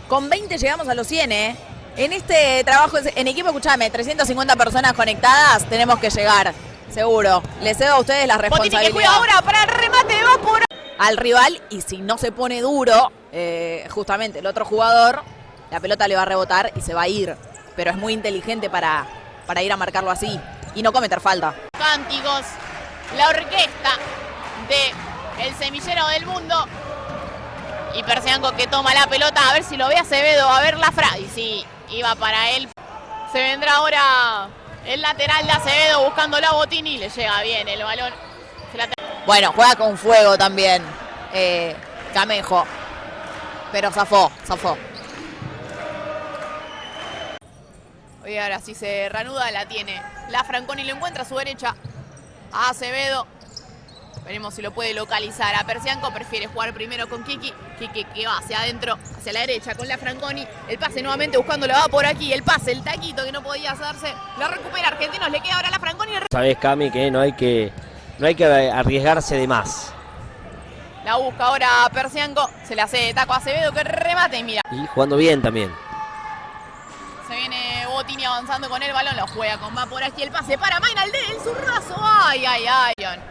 Con 20 llegamos a los 100, ¿eh? En este trabajo en equipo, escuchame, 350 personas conectadas, tenemos que llegar, seguro. Les cedo a ustedes la responsabilidad. Botini que juega ahora para el remate, va por... Al rival, y si no se pone duro, justamente el otro jugador, la pelota le va a rebotar y se va a ir. Pero es muy inteligente para ir a marcarlo así y no cometer falta. Cánticos, la orquesta de El Semillero del Mundo. Y Persianco que toma la pelota, a ver si lo ve Acevedo, a ver Lafra. Y sí, iba para él. Se vendrá ahora el lateral de Acevedo buscando a Botini. Le llega bien el balón. Bueno, juega con fuego también Camejo. Pero zafó. Hoy ahora sí se reanuda, la tiene la Franconi, lo encuentra a su derecha a Acevedo. Veremos si lo puede localizar a Persianco. Prefiere jugar primero con Kiki. Kiki que va hacia adentro, hacia la derecha con la Franconi. El pase nuevamente buscándolo, va por aquí. El pase, el taquito que no podía hacerse. Lo recupera Argentinos, le queda ahora la Franconi. Sabés, Cami, que no hay que arriesgarse de más. La busca ahora Persianco. Se le hace de taco a Acevedo que remate y mira. Y jugando bien también. Se viene Botini avanzando con el balón. Lo juega con va por aquí el pase para Mainalde. El zurrazo. Ay.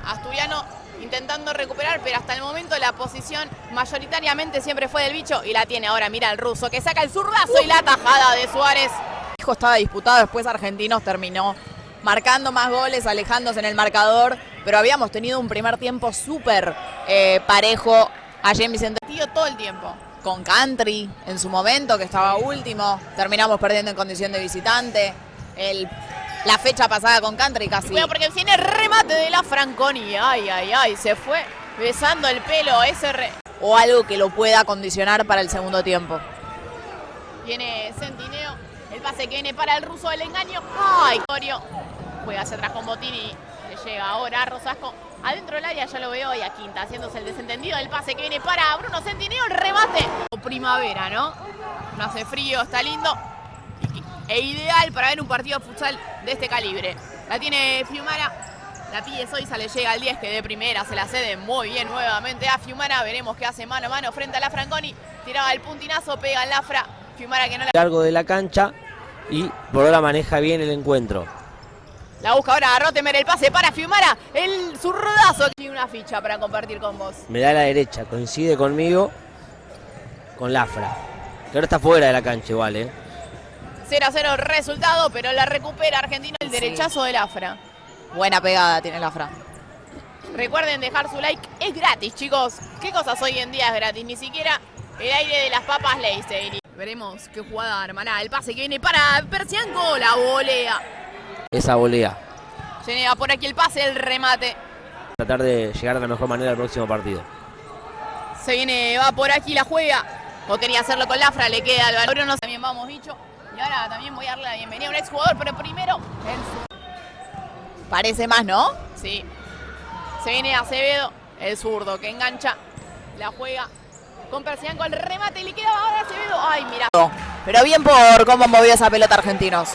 Asturiano intentando recuperar, pero hasta el momento la posición mayoritariamente siempre fue del bicho. Y la tiene ahora, mira el ruso que saca el zurrazo y la tajada de Suárez. Estaba disputado, después Argentinos terminó marcando más goles, alejándose en el marcador. Pero habíamos tenido un primer tiempo súper parejo allí en Vicente. Todo el tiempo. Con Country en su momento, que estaba último. Terminamos perdiendo en condición de visitante. La fecha pasada con Country casi. Cuidado porque viene remate de la Franconi. Ay. Se fue besando el pelo. O algo que lo pueda condicionar para el segundo tiempo. Viene Centineo. El pase que viene para el ruso del engaño. Ay, Corio. Juega hacia atrás con Botini. Le llega ahora a Rosasco. Adentro del área ya lo veo y a Quinta haciéndose el desentendido del pase que viene para Bruno Centineo. El remate. Primavera, ¿no? No hace frío, está lindo. E ideal para ver un partido de futsal de este calibre. La tiene Fiumara. La pide Soiza, le llega al 10 que de primera se la cede muy bien nuevamente a Fiumara. Veremos qué hace mano a mano frente a la Franconi. Tiraba el puntinazo, pega el Lafra. Fiumara que no la... Largo de la cancha y por ahora maneja bien el encuentro. La busca ahora a Rotemer, el pase para Fiumara. El zurdazo. Tiene una ficha para compartir con vos. Me da a la derecha, coincide conmigo con Lafra. Que ahora está fuera de la cancha igual, 0-0 resultado, pero la recupera Argentina. El derechazo de Lafra. Buena pegada tiene Lafra. Recuerden dejar su like, es gratis, chicos. ¿Qué cosas hoy en día es gratis? Ni siquiera el aire de las papas Leicester. Veremos qué jugada armará. El pase que viene para Persianco, la volea. Esa volea. Se niega por aquí el pase, el remate. Tratar de llegar de la mejor manera al próximo partido. Se viene, va por aquí, la juega. O quería hacerlo con Lafra, le queda al balón. No, también vamos, bicho. Y ahora también voy a darle la bienvenida a un exjugador, pero primero Parece más, ¿no? Sí. Se viene Acevedo, el zurdo que engancha. La juega con Persianco, el remate y le queda ahora Acevedo. Ay, mira. Pero bien por cómo movió esa pelota Argentinos.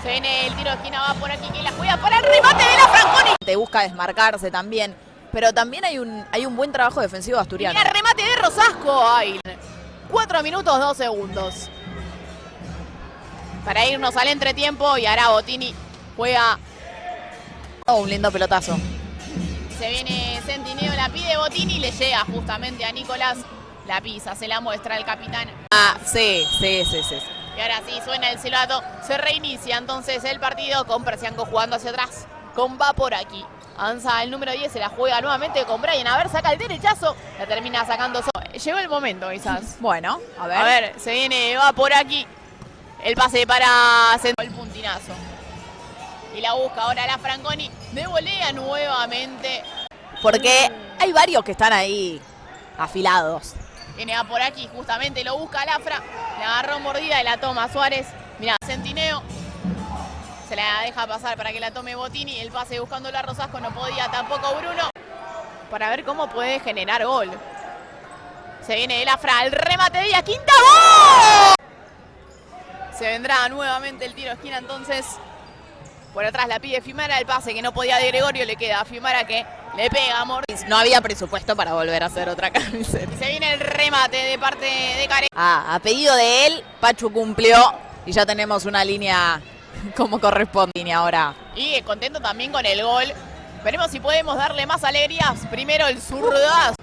Se viene el tiro de esquina, va por aquí, que la juega para el remate de la Franconi. Te busca desmarcarse también. Pero también hay un buen trabajo defensivo asturiano. Mira el remate de Rosasco. Ay, 4 minutos, 2 segundos. Para irnos al entretiempo y ahora Botini juega. Un lindo pelotazo. Se viene Centineo, la pide Botini y le llega justamente a Nicolás. La pisa, se la muestra el capitán. Sí. Y ahora sí, suena el silbato. Se reinicia entonces el partido con Persianco jugando hacia atrás. Con va por aquí. Avanza el número 10, se la juega nuevamente con Brian. A ver, saca el derechazo. La termina sacando. Llegó el momento, quizás. Bueno, a ver. A ver, se viene, va por aquí. El pase para el puntinazo. Y la busca ahora la Franconi. De volea nuevamente. Porque hay varios que están ahí afilados. Viene a por aquí, justamente lo busca Lafra. Le agarró mordida y la toma Suárez. Mirá, Centineo. Se la deja pasar para que la tome Botini. El pase buscando a Rosasco, no podía tampoco Bruno. Para ver cómo puede generar gol. Se viene de Lafra, el remate de ella, Quinta. ¡Gol! Se vendrá nuevamente el tiro de esquina entonces. Por atrás la pide Fiumara, el pase que no podía de Gregorio, le queda a Fiumara que Le pega Mortis. No había presupuesto para volver a hacer otra camiseta. Y se viene el remate de parte de Karemi. A pedido de él, Pachu cumplió y ya tenemos una línea como corresponde ahora. Y contento también con el gol. Veremos si podemos darle más alegrías. Primero el zurdazo.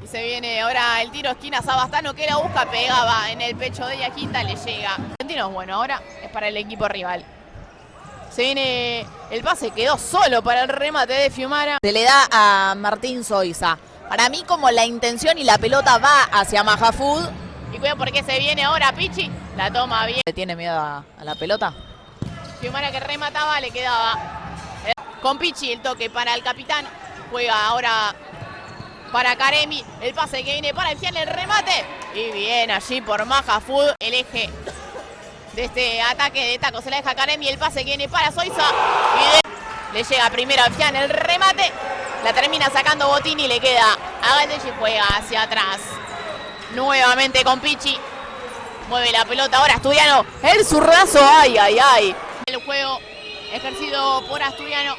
Y se viene ahora el tiro esquina Sabastano que la busca, pegaba en el pecho de Yaquinta, le llega. Argentinos, bueno, ahora es para el equipo rival. Se viene el pase, quedó solo para el remate de Fiumara. Se le da a Martín Zoiza. Para mí como la intención y la pelota va hacia Majafud. Y cuidado porque se viene ahora Pichi. La toma bien. ¿Le tiene miedo a la pelota? Fiumara que remataba, le quedaba. Con Pichi el toque para el capitán. Juega ahora para Karemi. El pase que viene para el el remate. Y bien allí por Majafud. El eje de este ataque de taco se la deja Karemi. El pase que viene para Zoiza. Y le llega primero al Fian el remate. La termina sacando Botini. Le queda a Galdechi y juega hacia atrás. Nuevamente con Pichi. Mueve la pelota ahora Asturiano. El zurdazo. Ay, ay, ay. El juego ejercido por Asturiano.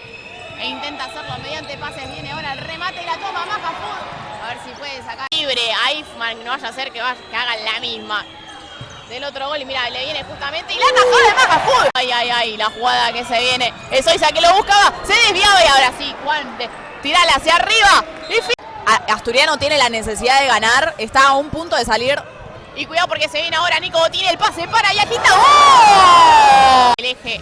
E intenta hacerlo mediante pases. Viene ahora el remate y la toma Majafud. A ver si puede sacar libre a Ifman. No vaya a ser que hagan la misma del otro gol. Y mira, le viene justamente. Y la tajada de Majafud. Ay, ay, ay. La jugada que se viene. Es Zoiza que lo buscaba. Se desviaba y ahora sí. Juan, tirala hacia arriba. Asturiano tiene la necesidad de ganar. Está a un punto de salir. Y cuidado porque se viene ahora Nico Botini. El pase para Yaquinta. ¡Oh! El eje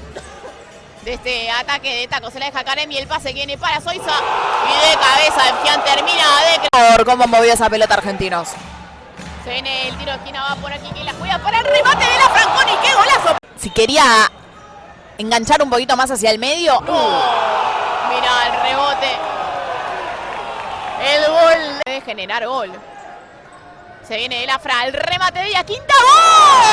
de este ataque de taco se la deja Karemi. El pase que viene para Zoiza. Y de cabeza el Fian termina de... Por cómo movió esa pelota Argentinos. Se viene el tiro de esquina, va por aquí que la juega para el remate de la Franconi. ¡Qué golazo! Si quería enganchar un poquito más hacia el medio. Mira el rebote. El gol de generar gol. Se viene el Afra, el remate de Yaquinta. ¡Gol!